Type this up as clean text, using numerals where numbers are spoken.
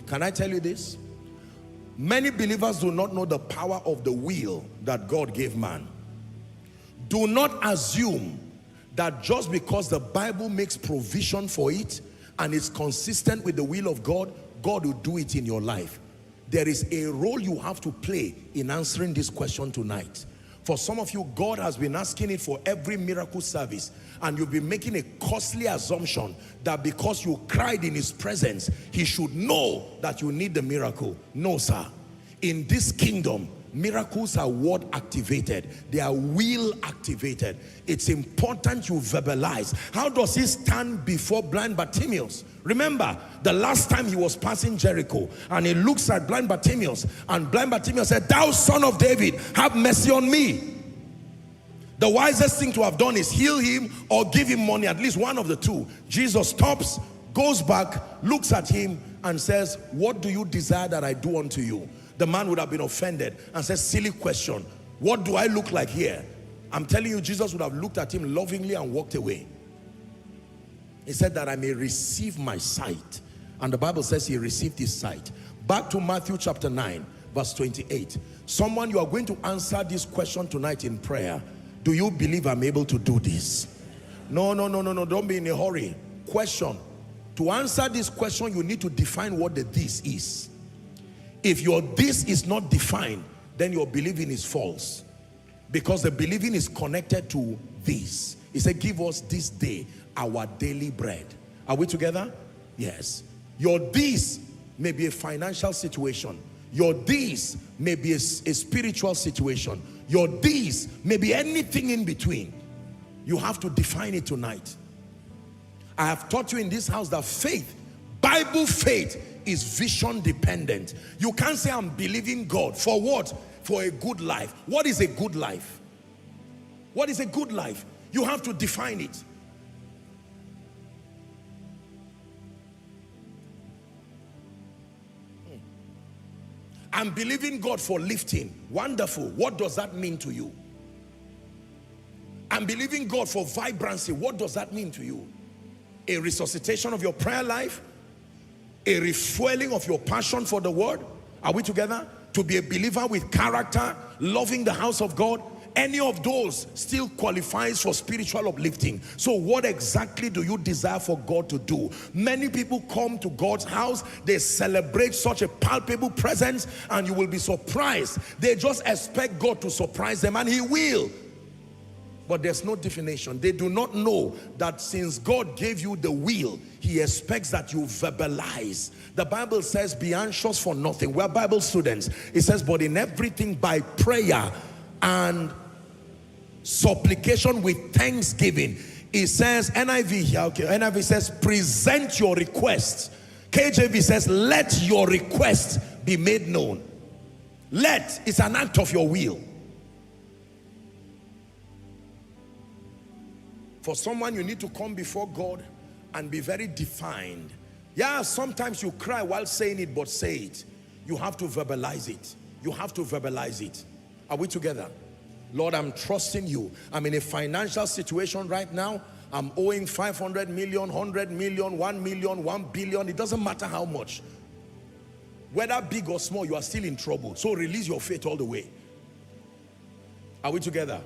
Can I tell you this? Many believers do not know the power of the will that God gave man. Do not assume that just because the Bible makes provision for it and it's consistent with the will of God, God will do it in your life. There is a role you have to play in answering this question tonight. For some of you, God has been asking it for every miracle service, and you've been making a costly assumption that because you cried in his presence, he should know that you need the miracle. No, sir. In this kingdom, miracles are word activated. They are will activated. It's important you verbalize. How does he stand before blind Bartimaeus? Remember, the last time he was passing Jericho, and he looks at blind Bartimaeus, and blind Bartimaeus said, "Thou son of David, have mercy on me." The wisest thing to have done is heal him or give him money, at least one of the two. Jesus stops, goes back, looks at him and says, "What do you desire that I do unto you?" The man would have been offended and said, "Silly question. What do I look like here?" I'm telling you, Jesus would have looked at him lovingly and walked away. He said that I may receive my sight. And the Bible says he received his sight. Back to Matthew chapter 9, verse 28. Someone, you are going to answer this question tonight in prayer. Do you believe I'm able to do this? No, don't be in a hurry. Question. To answer this question, you need to define what the this is. If your this is not defined, then your believing is false. Because the believing is connected to this. He said, "Give us this day our daily bread." Are we together? Yes. Your this may be a financial situation. Your this may be a spiritual situation. Your this may be anything in between. You have to define it tonight. I have taught you in this house that faith, Bible faith, is vision dependent. You can't say, "I'm believing God." For what? For a good life. What is a good life? What is a good life? You have to define it. I'm believing God for lifting. Wonderful. What does that mean to you? I'm believing God for vibrancy. What does that mean to you? A resuscitation of your prayer life? A refueling of your passion for the word? Are we together? To be a believer with character, loving the house of God? Any of those still qualifies for spiritual uplifting. So what exactly do you desire for God to do? Many people come to God's house, they celebrate such a palpable presence, and you will be surprised. They just expect God to surprise them, and he will. But there's no definition. They do not know that since God gave you the will, he expects that you verbalize. The Bible says, "Be anxious for nothing." We're Bible students. It says, "But in everything by prayer and supplication with thanksgiving." It says, NIV here, okay, NIV says, "Present your requests." KJV says, "Let your requests be made known." Let is an act of your will. For someone, you need to come before God and be very defined. Yeah, sometimes you cry while saying it, but say it. You have to verbalize it. You have to verbalize it. Are we together? Lord, I'm trusting you. I'm in a financial situation right now. I'm owing 500 million, 100 million, 1 million, 1 billion. It doesn't matter how much. Whether big or small, you are still in trouble. So release your faith all the way. Are we together?